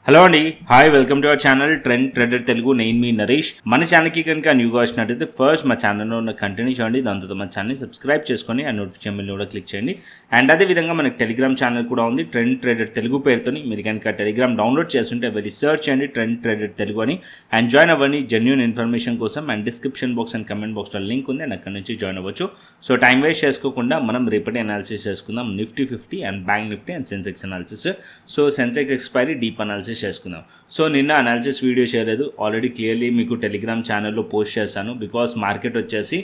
Hello అండి, hi, welcome to our channel trend trader Telugu. నేను మీ నరేష్. మన ఛానల్కి కనుక న్యూగా వచ్చినట్టయితే ఫస్ట్ మా ఛానల్లో ఉన్న కంటిన్యూ చేయండి, దాంతో మన ఛానల్ని సబ్స్క్రైబ్ చేసుకొని ఆ నోటిఫికేషన్ బిల్ కూడా క్లిక్ చేయండి. అండ్ అదేవిధంగా మనకి టెలిగ్రామ్ ఛానల్ కూడా ఉంది, ట్రెండ్ ట్రేడర్ తెలుగు పేరుతోని. మీరు కనుక టెలిగ్రామ్ డౌన్లోడ్ చేస్తుంటే వెళ్ళి సర్చ్ చేయండి ట్రెండ్ ట్రేడర్ తెలుగు అని, అండ్ జాయిన్ అవ్వండి జెన్యూన్ ఇన్ఫర్మేషన్ కోసం. And description box and comment బాక్స్లో లింక్ ఉంది, అండ్ అక్కడ నుంచి జాయిన్ అవ్వచ్చు. సో టైం వేస్ట్ చేసుకోకుండా మనం రేపటి అనాలిసిస్ చేసుకుందాం. Nifty 50 and bank Nifty and Sensex analysis. So Sensex expiry deep analysis చేసుకుందాం. సో నిన్న అనాలిసిస్ వీడియో చేయలేదు, ఆల్రెడీ క్లియర్లీ మీకు టెలిగ్రామ్ ఛానల్లో పోస్ట్ చేశాను. బికాస్ మార్కెట్ వచ్చేసి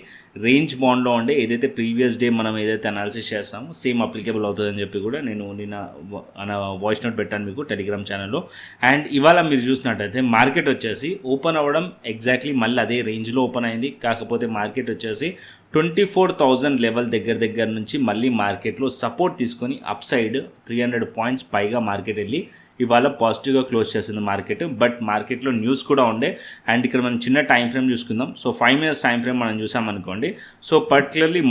రేంజ్ బాండ్లో ఉండే ఏదైతే ప్రీవియస్ డే మనం ఏదైతే అనాలిసిస్ చేస్తామో సేమ్ అప్లికేబుల్ అవుతుందని చెప్పి కూడా నేను నిన్న వాయిస్ నోట్ పెట్టాను మీకు టెలిగ్రామ్ ఛానల్లో. అండ్ ఇవాళ మీరు చూసినట్టయితే మార్కెట్ వచ్చేసి ఓపెన్ అవ్వడం ఎగ్జాక్ట్లీ మళ్ళీ అదే రేంజ్లో ఓపెన్ అయింది. కాకపోతే మార్కెట్ వచ్చేసి 24,000 లెవెల్ దగ్గర నుంచి మళ్ళీ మార్కెట్లో సపోర్ట్ తీసుకొని అప్ సైడ్ 300 పాయింట్స్ పైగా మార్కెట్ వెళ్ళి ఇవాళ పాజిటివ్గా క్లోజ్ చేసింది మార్కెట్. బట్ మార్కెట్లో న్యూస్ కూడా ఉండే. అండ్ ఇక్కడ మనం చిన్న టైం ఫ్రేమ్ చూసుకుందాం. సో 5 minutes టైం ఫ్రేమ్ మనం చూసామనుకోండి. సో పర్టికులర్లీ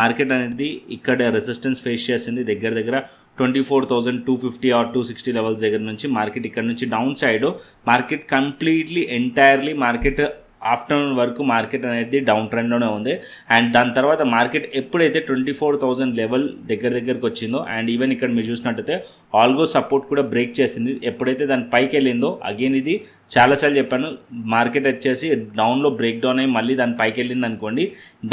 మార్కెట్ అనేది ఇక్కడ రెసిస్టెన్స్ ఫేస్ చేసింది దగ్గర 24,250 ఆర్ 260 లెవెల్స్ దగ్గర నుంచి. మార్కెట్ ఇక్కడ నుంచి down side market completely entirely market afternoon వరకు మార్కెట్ అనేది డౌన్ ట్రెండ్లోనే ఉంది. అండ్ దాని తర్వాత మార్కెట్ ఎప్పుడైతే 24,000 లెవెల్ దగ్గరికి వచ్చిందో, అండ్ ఈవెన్ ఇక్కడ మీరు చూసినట్టయితే ఆల్గో సపోర్ట్ కూడా బ్రేక్ చేసింది. ఎప్పుడైతే దాని పైకి వెళ్ళిందో, అగైన్ ఇది చాలాసార్లు చెప్పాను, మార్కెట్ వచ్చేసి డౌన్లో బ్రేక్ డౌన్ అయ్యి మళ్ళీ దాని పైకి వెళ్ళింది అనుకోండి,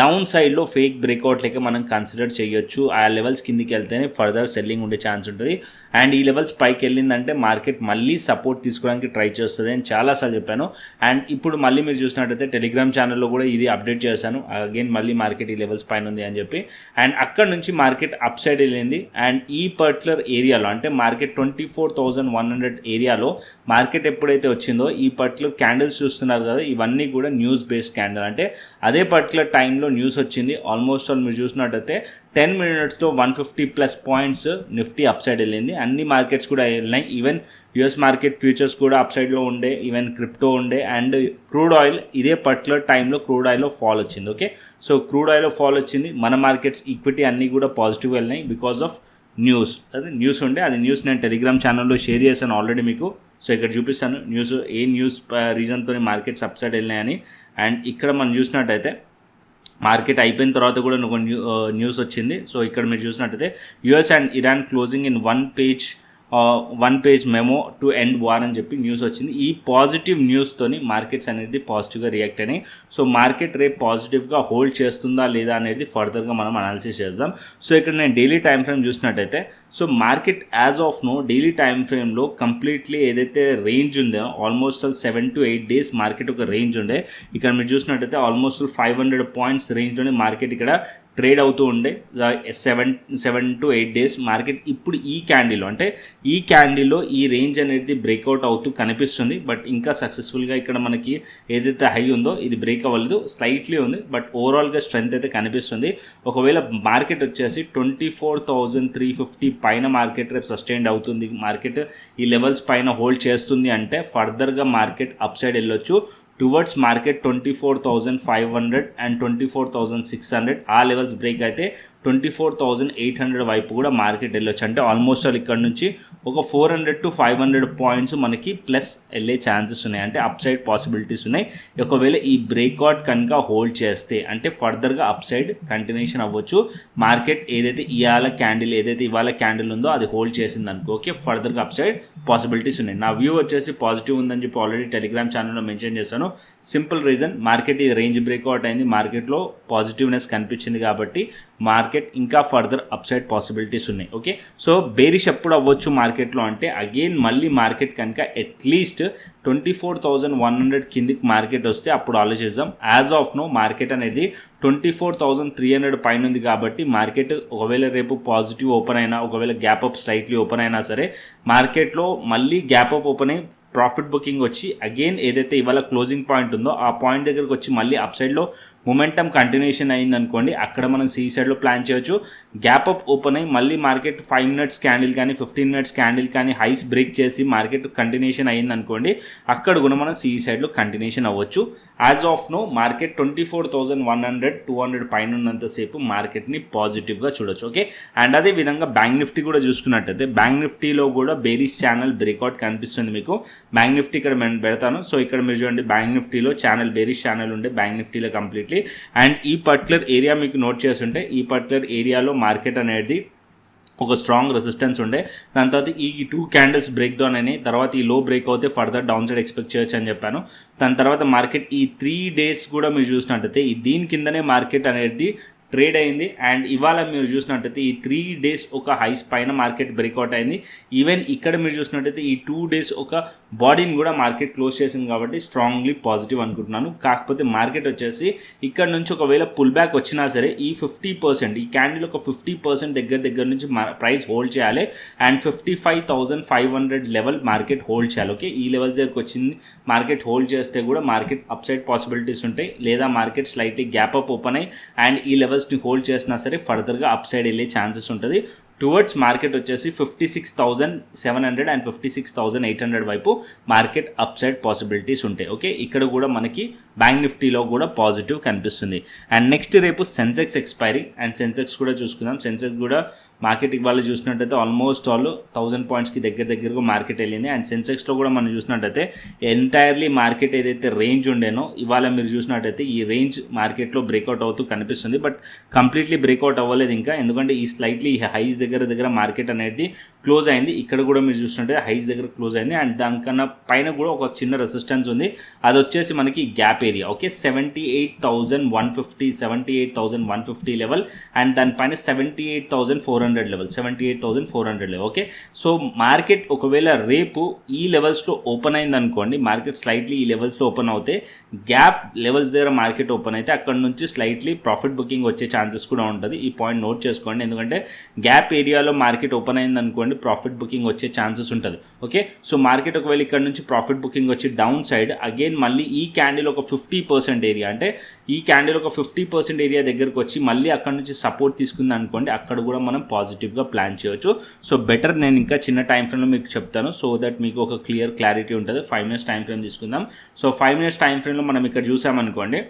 డౌన్ సైడ్లో ఫేక్ బ్రేక్అవుట్ లెక్క మనం కన్సిడర్ చేయొచ్చు. ఆ లెవెల్స్ కిందికి వెళ్తేనే ఫర్దర్ సెల్లింగ్ ఉండే ఛాన్స్ ఉంటుంది. అండ్ ఈ లెవెల్స్ పైకి వెళ్ళిందంటే మార్కెట్ మళ్ళీ సపోర్ట్ తీసుకోవడానికి ట్రై చేస్తుంది అని చాలాసార్లు చెప్పాను. అండ్ ఇప్పుడు మళ్ళీ మీరు చూసినట్టయితే టెలిగ్రామ్ ఛానల్లో కూడా ఇది అప్డేట్ చేశాను. అగైన్ మళ్ళీ మార్కెట్ ఈ లెవెల్స్ పైన ఉంది అని చెప్పి. అండ్ అక్కడ నుంచి మార్కెట్ అప్ సైడ్ వెళ్ళింది. అండ్ ఈ పర్టికులర్ ఏరియాలో అంటే మార్కెట్ 24,100 ఏరియాలో మార్కెట్ ఎప్పుడైతే వచ్చిందో, ఈ పర్టికులర్ క్యాండిల్స్ చూస్తున్నారు కదా, ఇవన్నీ కూడా న్యూస్ బేస్డ్ క్యాండిల్. అంటే అదే పర్టికులర్ టైంలో న్యూస్ వచ్చింది. ఆల్మోస్ట్ ఆల్ మీరు చూసినట్టయితే 10 minutesతో 150+ పాయింట్స్ నిఫ్టీ అప్ సైడ్ వెళ్ళింది. అన్ని మార్కెట్స్ కూడా వెళ్ళినాయి. ఈవెన్ యుఎస్ మార్కెట్ ఫ్యూచర్స్ కూడా అప్ సైడ్లో ఉండే, ఈవెన్ క్రిప్టో ఉండే. అండ్ క్రూడ్ ఆయిల్ ఇదే పర్టికులర్ టైంలో క్రూడ్ ఆయిల్లో ఫాల్ వచ్చింది. ఓకే, సో క్రూడ్ ఆయిల్లో ఫాల్ వచ్చింది. మన మార్కెట్స్ ఈక్విటీ అన్నీ కూడా పాజిటివ్ వెళ్ళినాయి బికాస్ ఆఫ్ న్యూస్. అదే న్యూస్ ఉండే, అది న్యూస్ నేను టెలిగ్రామ్ ఛానల్లో షేర్ చేశాను ఆల్రెడీ మీకు. సో ఇక్కడ చూపిస్తాను న్యూస్, ఏ న్యూస్ రీజన్తో మార్కెట్స్ అప్ సైడ్ వెళ్ళినాయని. అండ్ ఇక్కడ మనం చూసినట్టయితే మార్కెట్ అయిపోయిన తర్వాత కూడా ఒక న్యూస్ వచ్చింది. సో ఇక్కడ మీరు చూసినట్టయితే US and Iran closing in one page memo to end war అని చెప్పి న్యూస్ వచ్చింది. ఈ పాజిటివ్ న్యూస్తోని మార్కెట్స్ అనేది పాజిటివ్గా రియాక్ట్ అయినాయి. సో మార్కెట్ రేపు పాజిటివ్గా హోల్డ్ చేస్తుందా లేదా అనేది ఫర్దర్గా మనం అనాలిసిస్ చేద్దాం. సో ఇక్కడ నేను డైలీ టైం ఫ్రేమ్ చూసినట్టయితే, so market as of now daily time ఫ్రేమ్లో కంప్లీట్లీ ఏదైతే రేంజ్ ఉందో ఆల్మోస్ట్ 7 to 8 days మార్కెట్ ఒక రేంజ్ ఉండే. ఇక్కడ మీరు చూసినట్టయితే ఆల్మోస్ట్ 500 పాయింట్స్ రేంజ్లోనే మార్కెట్ ఇక్కడ ట్రేడ్ అవుతూ ఉండే 7 to 8 days. మార్కెట్ ఇప్పుడు ఈ క్యాండిల్లో ఈ రేంజ్ అనేది బ్రేక్అవుట్ అవుతూ కనిపిస్తుంది. బట్ ఇంకా సక్సెస్ఫుల్గా ఇక్కడ మనకి ఏదైతే హై ఉందో ఇది బ్రేక్ అవ్వలేదు, స్లైట్లీ ఉంది. బట్ ఓవరాల్గా స్ట్రెంత్ అయితే కనిపిస్తుంది. ఒకవేళ మార్కెట్ వచ్చేసి 24,350 పైన మార్కెట్ రేపు సస్టైన్ అవుతుంది, మార్కెట్ ఈ లెవెల్స్ పైన హోల్డ్ చేస్తుంది అంటే ఫర్దర్గా మార్కెట్ అప్ సైడ్ వెళ్ళొచ్చు టువర్డ్స్ మార్కెట్ 24,500 అండ్ 24,600. ఆ లెవెల్స్ బ్రేక్ అయితే 24,800 వైపు కూడా మార్కెట్ వెళ్ళొచ్చు. అంటే ఆల్మోస్ట్ ఇక్కడ నుంచి ఒక 400 to 500 పాయింట్స్ మనకి ప్లస్ వెళ్ళే ఛాన్సెస్ ఉన్నాయి, అంటే అప్ సైడ్ పాసిబిలిటీస్ ఉన్నాయి. ఒకవేళ ఈ బ్రేక్అవుట్ కనుక హోల్డ్ చేస్తే అంటే ఫర్దర్గా అప్ సైడ్ కంటిన్యూషన్ అవ్వచ్చు. మార్కెట్ ఏదైతే ఇవాళ క్యాండిల్ ఉందో అది హోల్డ్ చేసింది అనుకో, ఓకే, ఫర్దర్గా అప్ సైడ్ పాసిబిలిటీస్ ఉన్నాయి. నా వ్యూ వచ్చేసి పాజిటివ్ ఉందని చెప్పి ఆల్రెడీ టెలిగ్రామ్ ఛానల్లో మెన్షన్ చేశాను. సింపుల్ రీజన్, మార్కెట్ ఈ రేంజ్ బ్రేక్అవుట్ అయింది, మార్కెట్లో పాజిటివ్నెస్ కనిపించింది కాబట్టి మార్కెట్ ఇంకా ఫర్దర్ అప్ సైడ్ పాసిబిలిటీస్ ఉన్నాయి. ఓకే, సో బేరిష్ ఎప్పుడు అవ్వచ్చు మార్కెట్లో అంటే అగైన్ మళ్ళీ మార్కెట్ కనుక అట్లీస్ట్ 24,100 కిందికి మార్కెట్ వస్తే అప్పుడు ఆలోచిద్దాం. యాజ్ ఆఫ్ నో మార్కెట్ అనేది 24,300 పైన ఉంది కాబట్టి మార్కెట్ ఒకవేళ రేపు పాజిటివ్ ఓపెన్ అయినా, ఒకవేళ గ్యాప్ అప్ స్లైట్లీ ఓపెన్ అయినా సరే మార్కెట్లో మళ్ళీ గ్యాప్ అప్ ఓపెన్ అయ్యి ప్రాఫిట్ బుకింగ్ వచ్చి అగైన్ ఏదైతే ఇవాళ క్లోజింగ్ పాయింట్ ఉందో ఆ పాయింట్ దగ్గరకు వచ్చి మళ్ళీ అప్ సైడ్లో మొమెంటమ్ కంటిన్యూషన్ అయింది అనుకోండి, అక్కడ మనం సి సైడ్లో ప్లాన్ చేయొచ్చు. గ్యాప్ అప్ ఓపెన్ అయ్యి మళ్ళీ మార్కెట్ 5 మినిట్స్ క్యాండిల్ కానీ 15 మినిట్స్ క్యాండిల్ కానీ హైస్ బ్రేక్ చేసి మార్కెట్ కంటిన్యూషన్ అయింది అనుకోండి, అక్కడ కూడా మనం సి సైడ్లో కంటిన్యూషన్ అవ్వచ్చు. యాజ్ ఆఫ్ నో మార్కెట్ 24,100 200 పైన ఉన్నంతసేపు మార్కెట్ని పాజిటివ్గా చూడొచ్చు. ఓకే, అండ్ అదే విధంగా బ్యాంక్ నిఫ్టీ కూడా చూసుకున్నట్టయితే బ్యాంక్ నిఫ్టీలో కూడా బేరిష్ ఛానల్ బ్రేక్అవుట్ కనిపిస్తుంది మీకు. బ్యాంక్ నిఫ్టీ ఇక్కడ నేను పెడతాను. సో ఇక్కడ మీరు చూడండి, బ్యాంక్ నిఫ్టీలో ఛానల్ బేరిష్ ఛానల్ ఉండే బ్యాంక్ నిఫ్టీలో కంప్లీట్లీ. అండ్ ఈ పర్టికులర్ ఏరియా మీకు నోట్ చేస్తుంటే ఈ పర్టికులర్ ఏరియాలో మార్కెట్ అనేది ఒక స్ట్రాంగ్ రెసిస్టెన్స్ ఉండే, దాని తర్వాత ఈ 2 క్యాండిల్స్ బ్రేక్ డౌన్ అని, తర్వాత ఈ లో బ్రేక్ అవుతే ఫర్దర్ డౌన్ సైడ్ ఎక్స్పెక్ట్ చేయొచ్చు అని చెప్పాను. దాని తర్వాత మార్కెట్ ఈ 3 డేస్ కూడా మీరు చూసినట్టయితే దీని కిందనే మార్కెట్ అనేది ట్రేడ్ అయింది. అండ్ ఇవాళ మీరు చూసినట్టయితే ఈ 3 డేస్ ఒక హైస్ పైన మార్కెట్ బ్రేక్అవుట్ అయింది. ఈవెన్ ఇక్కడ మీరు చూసినట్టయితే ఈ 2 డేస్ ఒక బాడీని కూడా మార్కెట్ క్లోజ్ చేసింది కాబట్టి స్ట్రాంగ్లీ పాజిటివ్ అనుకుంటున్నాను. కాకపోతే మార్కెట్ వచ్చేసి ఇక్కడ నుంచి ఒకవేళ పుల్ బ్యాక్ వచ్చినా సరే ఈ 50% ఈ క్యాండిల్ ఒక 50% దగ్గర నుంచి ప్రైస్ హోల్డ్ చేయాలి. అండ్ 55,500 లెవెల్ మార్కెట్ హోల్డ్ చేయాలి. ఓకే, ఈ లెవెల్స్ దగ్గరకు వచ్చింది మార్కెట్ హోల్డ్ చేస్తే కూడా మార్కెట్ అప్ సైడ్ పాసిబిలిటీస్ ఉంటాయి, లేదా market slightly gap up open అయ్యి అండ్ ఈ లెవెల్స్ని హోల్డ్ చేసినా సరే ఫర్దర్గా అప్ సైడ్ వెళ్ళే ఛాన్సెస్ ఉంటుంది. టువర్డ్స్ మార్కెట్ వచ్చేసి 56,700 అండ్ 56,800 వైపు మార్కెట్ అప్ సైడ్ పాసిబిలిటీస్ ఉంటాయి. ఓకే, ఇక్కడ కూడా మనకి బ్యాంక్ నిఫ్టీలో కూడా పాజిటివ్ కనిపిస్తుంది. అండ్ నెక్స్ట్ రేపు సెన్సెక్స్ ఎక్స్పైరీ, అండ్ సెన్సెక్స్ కూడా చూసుకుందాం. సెన్సెక్స్ కూడా మార్కెట్ ఇవాళ చూసినట్టయితే ఆల్మోస్ట్ 1000 పాయింట్స్కి దగ్గరగా మార్కెట్ వెళ్ళింది. అండ్ సెన్సెక్స్లో కూడా మనం చూసినట్టయితే ఎంటైర్లీ మార్కెట్ ఏదైతే రేంజ్ ఉండేనో ఇవాళ మీరు చూసినట్టయితే ఈ రేంజ్ మార్కెట్లో బ్రేక్అవుట్ అవుతూ కనిపిస్తుంది. బట్ కంప్లీట్లీ బ్రేక్అవుట్ అవ్వలేదు ఇంకా, ఎందుకంటే ఈ స్లైట్లీ హైస్ దగ్గర మార్కెట్ అనేది క్లోజ్ అయింది. ఇక్కడ కూడా మీరు చూసినట్టే హైస్ దగ్గర క్లోజ్ అయింది. అండ్ దానికన్నా పైన కూడా ఒక చిన్న రెసిస్టెన్స్ ఉంది, అది వచ్చేసి మనకి gap area. Okay, 78,150 level and దానిపైన 78,400 level, 78,400 level. Okay, so market ఒకవేళ రేపు ఈ లెవెల్స్లో ఓపెన్ అయింది అనుకోండి, మార్కెట్ స్లైట్లీ ఈ లెవెల్స్లో ఓపెన్ అవుతే గ్యాప్ లెవెల్స్ దగ్గర మార్కెట్ ఓపెన్ అయితే అక్కడ నుంచి స్లైట్లీ ప్రాఫిట్ బుకింగ్ వచ్చే ఛాన్సెస్ కూడా ఉంటుంది. ఈ పాయింట్ నోట్ చేసుకోండి, ఎందుకంటే గ్యాప్ ఏరియాలో మార్కెట్ ఓపెన్ అయింది అనుకోండి ప్రాఫిట్ బుకింగ్ వచ్చే ఛాన్సెస్ ఉంటుంది. ఓకే, సో మార్కెట్ ఒకవేళ ఇక్కడ నుంచి ప్రాఫిట్ బుకింగ్ వచ్చి డౌన్ సైడ్ అగైన్ మళ్ళీ ఈ క్యాండిల్ ఒక 50% ఏరియా, అంటే ఈ క్యాండిల్ ఒక 50% ఏరియా దగ్గరకు వచ్చి మళ్ళీ అక్కడ నుంచి సపోర్ట్ తీసుకుంది అనుకోండి, అక్కడ కూడా మనం పాజిటివ్గా ప్లాన్ చేయొచ్చు. సో బెటర్ నేను ఇంకా చిన్న టైం ఫ్రేమ్లో మీకు చెప్తాను, సో దట్ మీకు ఒక క్లారిటీ ఉంటుంది. 5 మినిట్స్ టైం ఫ్రేమ్ తీసుకుందాం. సో 5 మినిట్స్ టైం ఫ్రేమ్లో మనం ఇక్కడ చూసామనుకోండి,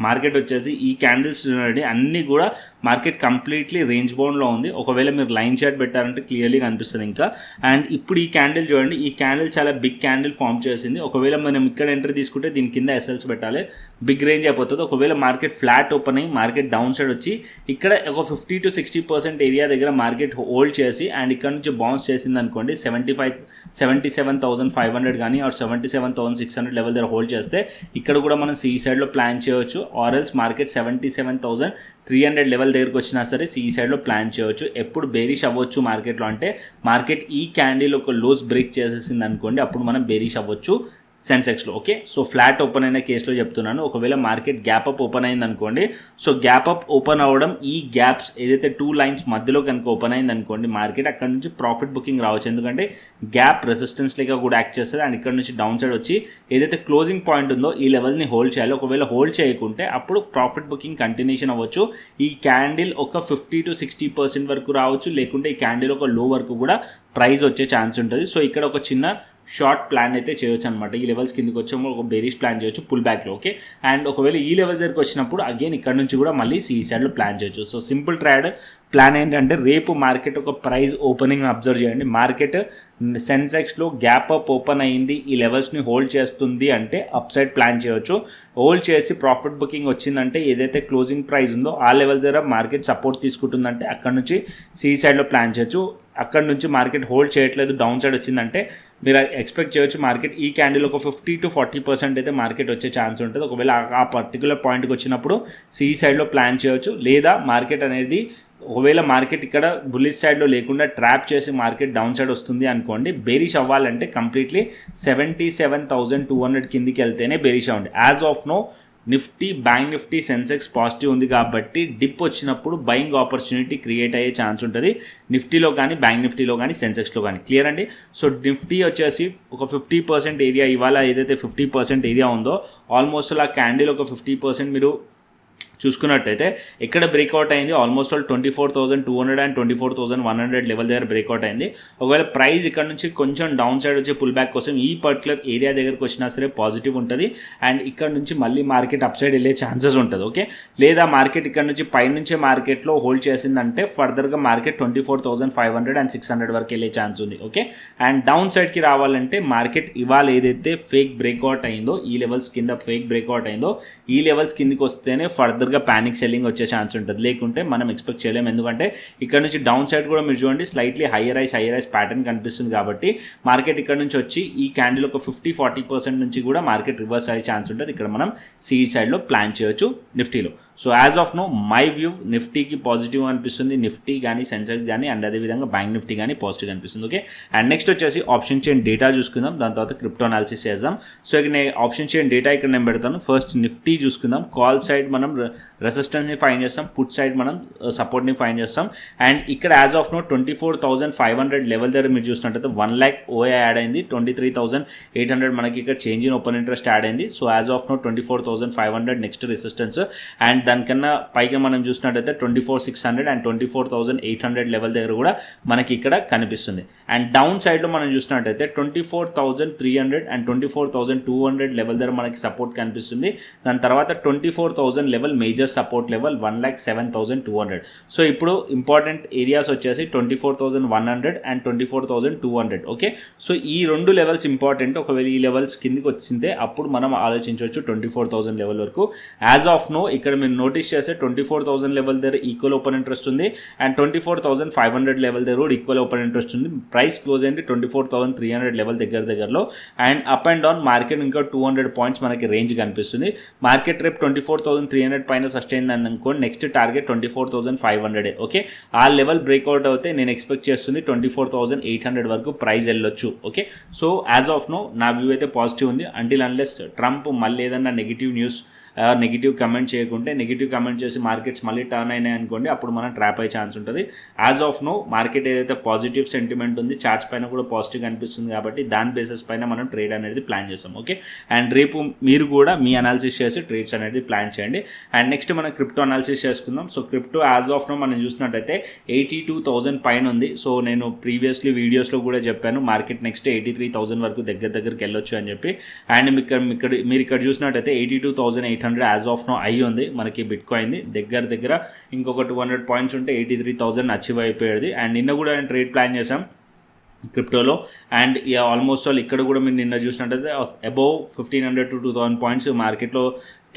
మార్కెట్ వచ్చేసి ఈ క్యాండిల్స్ అన్నీ కూడా మార్కెట్ కంప్లీట్లీ రేంజ్ బౌండ్లో ఉంది. ఒకవేళ మీరు లైన్ చార్ట్ పెట్టారంటే క్లియర్లీ కనిపిస్తుంది ఇంకా. అండ్ ఇప్పుడు ఈ క్యాండిల్ చూడండి, ఈ క్యాండిల్ చాలా బిగ్ క్యాండిల్ ఫామ్ చేసింది. ఒకవేళ మనం ఇక్కడ ఎంట్రీ తీసుకుంటే దీని కింద ఎస్ఎల్స్ పెట్టాలి, బిగ్ రేంజ్ అయిపోతుంది. ఒకవేళ మార్కెట్ ఫ్లాట్ ఓపెన్ అయ్యి మార్కెట్ డౌన్ సైడ్ వచ్చి ఇక్కడ ఒక 50 to 60% ఏరియా దగ్గర మార్కెట్ హోల్డ్ చేసి అండ్ ఇక్కడ నుంచి బౌన్స్ చేసింది అనుకోండి, 77,500 కానీ ఆర్ 77,600 లెవెల్ దగ్గర హోల్డ్ చేస్తే ఇక్కడ కూడా మనం సి సైడ్లో ప్లాన్ చేయవచ్చు. ఆర్ఎల్స్ మార్కెట్ 77,300 లెవెల్ దగ్గరకు వచ్చినా సరే సి సైడ్లో ప్లాన్ చేయవచ్చు. ఎప్పుడు బేరిష్ అవ్వచ్చు మార్కెట్లో అంటే మార్కెట్ ఈ క్యాండిల్ ఒక లోస్ బ్రేక్ చేసేసింది అనుకోండి, అప్పుడు మనం బేరిష్ అవ్వచ్చు సెన్సెక్స్లో. ఓకే, సో ఫ్లాట్ ఓపెన్ అయిన కేసులో చెప్తున్నాను. ఒకవేళ మార్కెట్ గ్యాప్ అప్ ఓపెన్ అయింది అనుకోండి, సో గ్యాప్ అప్ ఓపెన్ అవ్వడం ఈ గ్యాప్స్ ఏదైతే 2 లైన్స్ మధ్యలో కనుక ఓపెన్ అయింది అనుకోండి, మార్కెట్ అక్కడ నుంచి ప్రాఫిట్ బుకింగ్ రావచ్చు. ఎందుకంటే గ్యాప్ రెసిస్టెన్స్ లేక కూడా యాక్ట్ చేస్తుంది అండ్ ఇక్కడ నుంచి డౌన్ సైడ్ వచ్చి ఏదైతే క్లోజింగ్ పాయింట్ ఉందో ఈ లెవెల్ని హోల్డ్ చేయాలి. ఒకవేళ హోల్డ్ చేయకుంటే అప్పుడు ప్రాఫిట్ బుకింగ్ కంటిన్యూషన్ అవ్వచ్చు. ఈ క్యాండిల్ ఒక 50 to 60% వరకు రావచ్చు, లేకుంటే ఈ క్యాండిల్ ఒక లో వరకు కూడా ప్రైస్ వచ్చే ఛాన్స్ ఉంటుంది. సో ఇక్కడ ఒక చిన్న షార్ట్ ప్లాన్ అయితే చేయొచ్చు అనమాట. ఈ లెవెల్స్ కిందకి వచ్చాము ఒక బేరిష్ ప్లాన్ చేయొచ్చు పుల్ బ్యాక్లో. ఓకే, అండ్ ఒకవేళ ఈ లెవెల్స్ దగ్గరికి వచ్చినప్పుడు అగైన్ ఇక్కడ నుంచి కూడా మళ్ళీ సి సైడ్లో ప్లాన్ చేయొచ్చు. సో సింపుల్ ట్రేడ్ ప్లాన్ ఏంటంటే రేపు మార్కెట్ ఒక ప్రైస్ ఓపెనింగ్ అబ్జర్వ్ చేయండి. మార్కెట్ సెన్సెక్స్లో గ్యాప్ అప్ ఓపెన్ అయ్యింది, ఈ లెవెల్స్ని హోల్డ్ చేస్తుంది అంటే అప్ సైడ్ ప్లాన్ చేయొచ్చు. హోల్డ్ చేసి ప్రాఫిట్ బుకింగ్ వచ్చిందంటే ఏదైతే క్లోజింగ్ ప్రైస్ ఉందో ఆ లెవెల్స్ దగ్గర మార్కెట్ సపోర్ట్ తీసుకుంటుందంటే అక్కడ నుంచి సి సైడ్లో ప్లాన్ చేయొచ్చు. అక్కడ నుంచి మార్కెట్ హోల్డ్ చేయట్లేదు, డౌన్ సైడ్ వచ్చిందంటే మీరు ఎక్స్పెక్ట్ చేయొచ్చు మార్కెట్ ఈ క్యాండిల్ ఒక 50 to 40% అయితే మార్కెట్ వచ్చే ఛాన్స్ ఉంటుంది. ఒకవేళ ఆ పర్టికులర్ పాయింట్కి వచ్చినప్పుడు సి సైడ్లో ప్లాన్ చేయొచ్చు. లేదా మార్కెట్ అనేది ఒకవేళ మార్కెట్ ఇక్కడ బుల్లిష్ సైడ్లో లేకుండా ట్రాప్ చేసి మార్కెట్ డౌన్ సైడ్ వస్తుంది అనుకోండి, బేరిష్ అవ్వాలంటే కంప్లీట్లీ 77,200 కిందికి వెళ్తేనే బేరిష్ అవ్వండి. As of now Nifty, bank Nifty, Sensex positive ఉంది కాబట్టి డిప్ వచ్చినప్పుడు బయింగ్ ఆపర్చునిటీ క్రియేట్ అయ్యే ఛాన్స్ ఉంటుంది నిఫ్టీలో కానీ బ్యాంక్ నిఫ్టీలో కానీ సెన్సెక్స్లో కానీ. క్లియర్ అండి. సో నిఫ్టీ వచ్చేసి ఒక 50% ఏరియా, ఇవాళ ఏదైతే 50% ఏరియా ఉందో ఆల్మోస్ట్ ఆ క్యాండిల్ ఒక 50% మీరు చూసుకున్నట్టయితే ఇక్కడ బ్రేక్అవుట్ అయింది ఆల్మోస్ట్ ఆల్ 24,200 అండ్ 24,100 లెవెల్ దగ్గర బ్రేక్అవుట్ అయింది. ఒకవేళ ప్రైస్ ఇక్కడ నుంచి కొంచెం డౌన్ సైడ్ వచ్చే పుల్ బ్యాక్ కోసం ఈ పర్టికులర్ ఏరియా దగ్గరకు వచ్చినా సరే పాజిటివ్ ఉంటుంది. అండ్ ఇక్కడ నుంచి మళ్ళీ మార్కెట్ అప్ సైడ్ వెళ్ళే ఛాన్సెస్ ఉంటుంది. ఓకే, లేదా మార్కెట్ ఇక్కడ నుంచి పైనుంచే మార్కెట్లో హోల్డ్ చేసిందంటే ఫర్దర్గా మార్కెట్ 24,500 అండ్ 600 వరకు వెళ్ళే ఛాన్స్ ఉంది. ఓకే, అండ్ డౌన్ సైడ్కి రావాలంటే మార్కెట్ ఇవాళ ఏదైతే ఫేక్ బ్రేక్అవుట్ అయిందో ఈ లెవెల్స్ కింద ఫేక్ బ్రేక్అవుట్ అయిందో ఈ లెవెల్స్ కిందకి వస్తేనే ఫర్దర్గా ప్యానిక్ సెల్లింగ్ వచ్చే ఛాన్స్ ఉంటుంది. లేకుంటే మనం ఎక్స్పెక్ట్ చేయలేము. ఎందుకంటే ఇక్కడ నుంచి డౌన్ సైడ్ కూడా మీరు చూడండి స్లైట్లీ హైయర్ ఐస్ ప్యాటర్న్ కనిపిస్తుంది. కాబట్టి మార్కెట్ ఇక్కడ నుంచి వచ్చి ఈ క్యాండిల్ ఒక 50-40% నుంచి కూడా మార్కెట్ రివర్స్ అయ్యే ఛాన్స్ ఉంటుంది. ఇక్కడ మనం సిఈ సైడ్లో ప్లాన్ చేయొచ్చు నిఫ్టీలో. So as of now my view నిఫ్టీకి పాజిటివ్ అనిపిస్తుంది. నిఫ్టీ కానీ సెన్సెక్స్ కానీ అండ్ అదేవిధంగా బ్యాంక్ నిఫ్టీ కానీ పాజిటివ్ అనిపిస్తుంది. ఓకే, అండ్ నెక్స్ట్ వచ్చేసి ఆప్షన్ చైన్ డేటా చూసుకుందాం. దాని తర్వాత క్రిప్టో అనాలిసిస్ చేద్దాం. సో ఇక్కడ ఆప్షన్ చైన్ డేటా ఇక్కడ నేను పెడతాను. ఫస్ట్ నిఫ్టీ చూసుకుందాం. కాల్ సైడ్ మనం రెసిస్టెన్స్ని ఫైండ్ చేస్తాం, పుట్ సైడ్ మనం సపోర్ట్ని ఫైండ్ చేస్తాం. అండ్ ఇక్కడ యాజ్ ఆఫ్ నో 24,500 లెవెల్ దగ్గర మీరు చూసినట్టయితే 1 lakh ఓఏ యాడ్ అయింది. 23,800 మనకి ఇక్కడ change in open interest add అయింది. So as of now 24,500 next resistance. And దానికన్నా పైగా మనం చూసినట్టయితే 24,600 అండ్ 24,800 లెవెల్ దగ్గర కూడా మనకి ఇక్కడ కనిపిస్తుంది. అండ్ డౌన్ సైడ్లో మనం చూసినట్టయితే 24,300 అండ్ 24,200 లెవెల్ దగ్గర మనకి సపోర్ట్ కనిపిస్తుంది. దాని తర్వాత 24,000 level major support level 1,07,200. So ఇప్పుడు ఇంపార్టెంట్ ఏరియాస్ వచ్చేసి 24,100 అండ్ 24,200. ఓకే, సో ఈ రెండు లెవెల్స్ ఇంపార్టెంట్. ఒకవేళ ఈ లెవెల్స్ కిందికి వచ్చిందే అప్పుడు మనం ఆలోచించవచ్చు 24,000 లెవెల్ వరకు. యాజ్ ఆఫ్ నో ఇక్కడ మీరు నోటీస్ చేస్తే 24,000 లెవెల్ దగ్గర ఈక్వల్ ఓపెన్ ఇంట్రెస్ట్ ఉంది అండ్ 24,500 లెవెల్ దగ్గర కూడా ఈక్వల్ ఓపెన్ ఇంట్రెస్ట్ ఉంది. ప్రైస్ క్లోజ్ అయింది 24,300 లెవెల్ దగ్గరలో. And up and down market ఇంకా 200 పాయింట్స్ మనకి రేంజ్ కనిపిస్తుంది. మార్కెట్ రేపు 24,300 పైన సస్టైన్ అని అనుకోండి. Next target 24,500. ఓకే, ఆ లెవెల్ బ్రేక్అవుట్ అవుతే నేను ఎక్స్పెక్ట్ చేస్తుంది 24,800 వరకు ప్రైస్ వెళ్ళొచ్చు. Okay, so as of now నా వ్యూ అయితే పాజిటివ్ ఉంది. అంటిల్ అన్లెస్ ట్రంప్ మళ్ళీ ఏదన్నా నెగిటివ్ న్యూస్ నెగిటివ్ కమెంట్ చేయకుంటే, నెగిటివ్ కమెంట్ చేసి మార్కెట్స్ మళ్ళీ టర్న్ అయినాయి అనుకోండి అప్పుడు మనం ట్రాప్ అయ్యే ఛాన్స్ ఉంటుంది. యాజ్ ఆఫ్ నో మార్కెట్ ఏదైతే పాజిటివ్ సెంటిమెంట్ ఉంది చార్ట్స్ పైన కూడా పాజిటివ్ కనిపిస్తుంది కాబట్టి దాని బేసిస్ పైన మనం ట్రేడ్ అనేది ప్లాన్ చేస్తాం. ఓకే, అండ్ రేపు మీరు కూడా మీ అనాలిసిస్ చేసి ట్రేడ్స్ అనేది ప్లాన్ చేయండి. అండ్ నెక్స్ట్ మనం క్రిప్టో అనాలిసిస్ చేసుకుందాం. So crypto as of now మనం చూసినట్టయితే 82,000 పైన ఉంది. సో నేను ప్రీవియస్లీ వీడియోస్లో కూడా చెప్పాను మార్కెట్ నెక్స్ట్ 83,000 వరకు దగ్గరికి వెళ్ళొచ్చు అని చెప్పి. అండ్ మీరు ఇక్కడ చూసినట్టయితే 82,800 యాజ్ ఆఫ్ నో అయ్యి ఉంది మనకి బిట్ కాయిన్ దగ్గర ఇంకొక 200 పాయింట్స్ ఉంటే 83,000 అచీవ్ అయిపోయేది. అండ్ నిన్న కూడా నేను ట్రేడ్ ప్లాన్ చేశాం క్రిప్టోలో. అండ్ ఆల్మోస్ట్ ఆల్ ఇక్కడ కూడా మీరు నిన్న చూసినట్టయితే అబౌవ్ 1,500 to 2,000 పాయింట్స్ మార్కెట్లో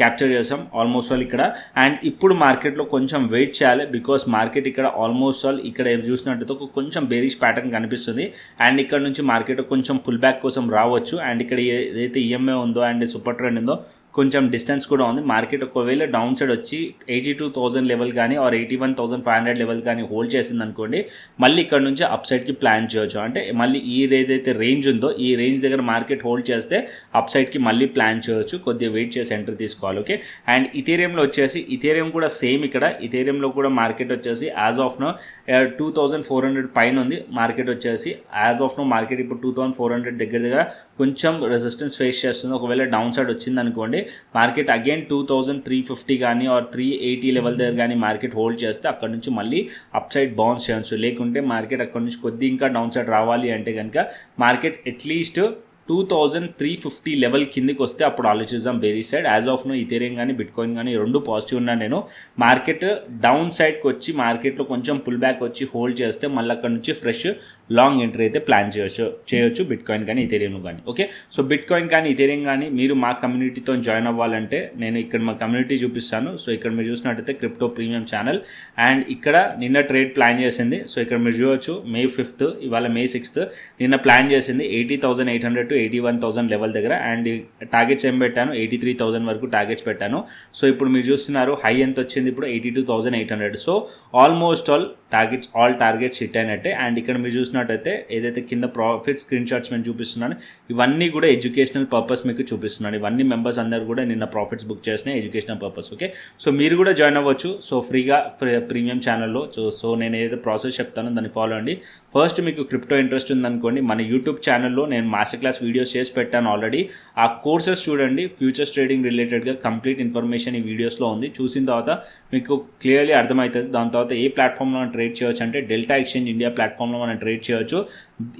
క్యాప్చర్ చేసాం ఆల్మోస్ట్ ఆల్ ఇక్కడ. అండ్ ఇప్పుడు మార్కెట్లో కొంచెం వెయిట్ చేయాలి బికాస్ మార్కెట్ ఇక్కడ ఆల్మోస్ట్ ఆల్ ఇక్కడ చూసినట్టయితే కొంచెం బేరిష్ ప్యాటర్న్ కనిపిస్తుంది. అండ్ ఇక్కడ నుంచి మార్కెట్ కొంచెం పుల్ బ్యాక్ కోసం రావచ్చు. అండ్ ఇక్కడ ఏదైతే ఈఎంఏ ఉందో అండ్ సూపర్ ట్రెండ్ ఉందో కొంచెం డిస్టెన్స్ కూడా ఉంది. మార్కెట్ ఒకవేళ డౌన్ సైడ్ వచ్చి 82,000 లెవెల్ కానీ ఆర్ 81,500 లెవెల్ కానీ హోల్డ్ చేసింది అనుకోండి మళ్ళీ ఇక్కడ నుంచి అప్ సైడ్కి ప్లాన్ చేయొచ్చు. అంటే మళ్ళీ ఏదైతే రేంజ్ ఉందో ఈ రేంజ్ దగ్గర మార్కెట్ హోల్డ్ చేస్తే అప్ సైడ్కి మళ్ళీ ప్లాన్ చేయొచ్చు. కొద్దిగా వెయిట్ చేసి ఎంట్రీ తీసుకోవాలి. ఓకే, అండ్ ఇథేరియంలో వచ్చేసి ఇథేరియం కూడా సేమ్. ఇక్కడ ఇథేరియంలో కూడా మార్కెట్ వచ్చేసి యాజ్ ఆఫ్ నో 2,400 పైన ఉంది మార్కెట్ వచ్చేసి. యాజ్ ఆఫ్ నో మార్కెట్ ఇప్పుడు 2,400 దగ్గర కొంచెం రెసిస్టెన్స్ ఫేస్ చేస్తుంది. ఒకవేళ డౌన్ సైడ్ వచ్చింది అనుకోండి మార్కెట్ అగైన్ 2,350 కానీ ఆర్ 380 లెవెల్ దగ్గర కానీ మార్కెట్ హోల్డ్ చేస్తే అక్కడ నుంచి మళ్ళీ అప్ సైడ్ బౌన్స్ చేయొచ్చు. లేకుంటే మార్కెట్ అక్కడ నుంచి కొద్దిగా ఇంకా డౌన్ సైడ్ రావాలి అంటే కనుక మార్కెట్ అట్లీస్ట్ 2,350 లెవెల్ కిందికి వస్తే అప్పుడు ఆలోచిద్దాం bearish side. As of now Ethereum కానీ బిట్ కాయిన్ కానీ రెండు పాజిటివ్ ఉన్నా నేను మార్కెట్ డౌన్ సైడ్కి వచ్చి మార్కెట్లో కొంచెం పుల్ బ్యాక్ వచ్చి హోల్డ్ చేస్తే మళ్ళీ అక్కడ నుంచి ఫ్రెష్ లాంగ్ ఎంట్రీ అయితే ప్లాన్ చేయొచ్చు బిట్ కాయిన్ కానీ ఇథేరియం కానీ. ఓకే, సో బిట్ కాయిన్ కానీ ఇథేరియం కానీ మీరు మా కమ్యూనిటీతో జాయిన్ అవ్వాలంటే నేను ఇక్కడ మా కమ్యూనిటీ చూపిస్తాను. సో ఇక్కడ మీరు చూసినట్టయితే క్రిప్టో ప్రీమియం ఛానల్. అండ్ ఇక్కడ నిన్న ట్రేడ్ ప్లాన్ చేసింది. సో ఇక్కడ మీరు చూడవచ్చు May 5th ఇవాళ May 6th నిన్న ప్లాన్ చేసింది 80,800 to 81,000 లెవెల్ దగ్గర. అండ్ టార్గెట్స్ ఏం పెట్టాను 83,000 వరకు టార్గెట్స్ పెట్టాను. సో ఇప్పుడు మీరు చూస్తున్నారు హై ఎంత వచ్చింది ఇప్పుడు 82,800. So almost all targets hit అయినట్టే. అండ్ ఇక్కడ మీరు చూసిన చూసినట్టయితే ఏదైతే కింద ప్రాఫిట్ స్క్రీన్ షాట్స్ నేను చూపిస్తున్నాను ఇవన్నీ కూడా ఎడ్యుకేషనల్ పర్పస్ మీకు చూపిస్తున్నాను. ఇవన్నీ మెంబర్స్ అందరూ కూడా నిన్న ప్రాఫిట్స్ బుక్ చేసిన ఎడ్యుకేషనల్ పర్పస్. ఓకే, సో మీరు కూడా జాయిన్ అవ్వచ్చు. సో ఫ్రీగా ప్రీమియం ఛానల్లో. సో నేను ఏదైతే ప్రాసెస్ చెప్తానో దాన్ని ఫాలో అండి. ఫస్ట్ మీకు క్రిప్టో ఇంట్రెస్ట్ ఉందనుకోండి, మన యూట్యూబ్ ఛానల్లో నేను మాస్టర్ క్లాస్ వీడియోస్ చేసి పెట్టాను ఆల్రెడీ. ఆ కోర్సెస్ చూడండి, ఫ్యూచర్స్ ట్రేడింగ్ రిలేటెడ్గా కంప్లీట్ ఇన్ఫర్మేషన్ ఈ వీడియోస్లో ఉంది. చూసిన తర్వాత మీకు క్లియర్లీ అర్థమవుతుంది. దాని తర్వాత ఏ ప్లాట్ఫామ్లో మనం ట్రేడ్ చేయొచ్చు అంటే డెల్టా ఎక్స్చేంజ్ ఇండియా ప్లాట్ఫామ్లో మనం ట్రేడ్ చేయొచ్చు.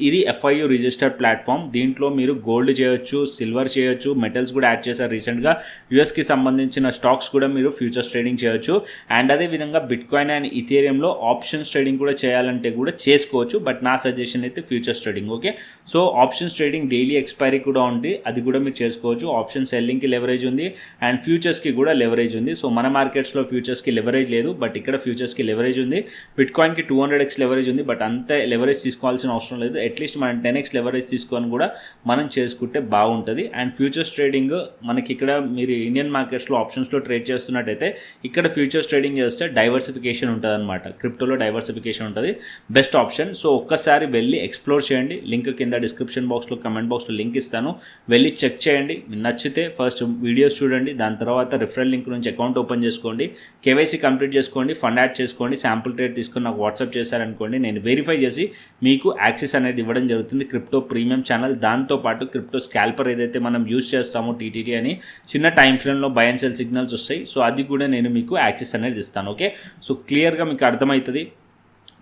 ఇది FIU రిజిస్టర్డ్ ప్లాట్ఫామ్. దీంట్లో మీరు గోల్డ్ చేయొచ్చు, సిల్వర్ చేయొచ్చు, మెటల్స్ కూడా యాడ్ చేశారు రీసెంట్గా. యూఎస్కి సంబంధించిన స్టాక్స్ కూడా మీరు ఫ్యూచర్స్ ట్రేడింగ్ చేయొచ్చు. అండ్ అదేవిధంగా బిట్కాయిన్ అండ్ ఇథేరియంలో ఆప్షన్స్ ట్రేడింగ్ కూడా చేయాలంటే కూడా చేసుకోవచ్చు. బట్ నా సజెషన్ అయితే futures trading. Okay, so options trading daily expiry కూడా ఉంది, అది కూడా మీరు చేసుకోవచ్చు. ఆప్షన్ సెల్లింగ్కి లెవరేజ్ ఉంది అండ్ ఫ్యూచర్స్కి కూడా లెవరేజ్ ఉంది. సో మన మార్కెట్స్లో ఫ్యూచర్స్కి లెవరేజ్ లేదు, బట్ ఇక్కడ ఫ్యూచర్స్కి లెవరేజ్ ఉంది. బిట్కాయిన్కి 200x లెవరేజ్ ఉంది, బట్ అంత లెవరేజ్ తీసుకోవాల్సిన అవసరం లేదు. అట్లీస్ట్ మనం 10x లెవరేజ్ తీసుకొని కూడా మనం చేసుకుంటే బాగుంటుంది. అండ్ ఫ్యూచర్స్ ట్రేడింగ్ మనకి ఇక్కడ మీరు ఇండియన్ మార్కెట్స్లో ఆప్షన్స్లో ట్రేడ్ చేస్తున్నట్టయితే ఇక్కడ ఫ్యూచర్స్ ట్రేడింగ్ చేస్తే డైవర్సిఫికేషన్ ఉంటుంది అనమాట. క్రిప్టోలో డైవర్సిఫికేషన్ ఉంటుంది, బెస్ట్ ఆప్షన్. సో ఒక్కసారి వెళ్ళి ఎక్స్ప్లోర్ చేయండి. లింక్ కింద డిస్క్రిప్షన్ బాక్స్లో కమెంట్ బాక్స్లో లింక్ ఇస్తాను, వెళ్ళి చెక్ చేయండి. నచ్చితే ఫస్ట్ వీడియోస్ చూడండి, దాని తర్వాత రిఫరల్ లింక్ నుంచి అకౌంట్ ఓపెన్ చేసుకోండి, KYC కంప్లీట్ చేసుకోండి, ఫండ్ యాడ్ చేసుకోండి, శాంపుల్ ట్రేడ్ తీసుకొని నాకు వాట్సాప్ చేశారనుకోండి, నేను వెరిఫై చేసి మీకు యాక్సెస్ అనేది ఇవ్వడం జరుగుతుంది క్రిప్టో ప్రీమియం ఛానల్. దాంతోపాటు క్రిప్టో స్కాల్పర్ ఏదైతే మనం యూజ్ చేస్తామో TTT అని చిన్న టైం ఫ్రేమ్లో బై అండ్ సెల్ సిగ్నల్స్ వస్తాయి. సో అది కూడా నేను మీకు యాక్సెస్ అనేది ఇస్తాను. ఓకే, సో క్లియర్గా మీకు అర్థమవుతుంది.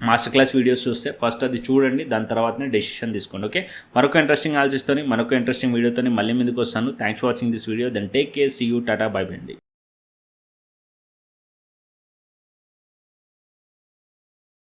మాస్టర్ క్లాస్ వీడియోస్ చూస్తే ఫస్ట్ అది చూడండి, దాని తర్వాతనే డెసిషన్ తీసుకోండి. ఓకే, మరొక ఇంట్రెస్టింగ్ ఆలోచిస్తోని మరొక ఇంట్రెస్టింగ్ వీడియోతో మళ్ళీ ముందుకు వస్తాను. Thanks for watching this video. Then take care, see you, tata, bye bye అండి.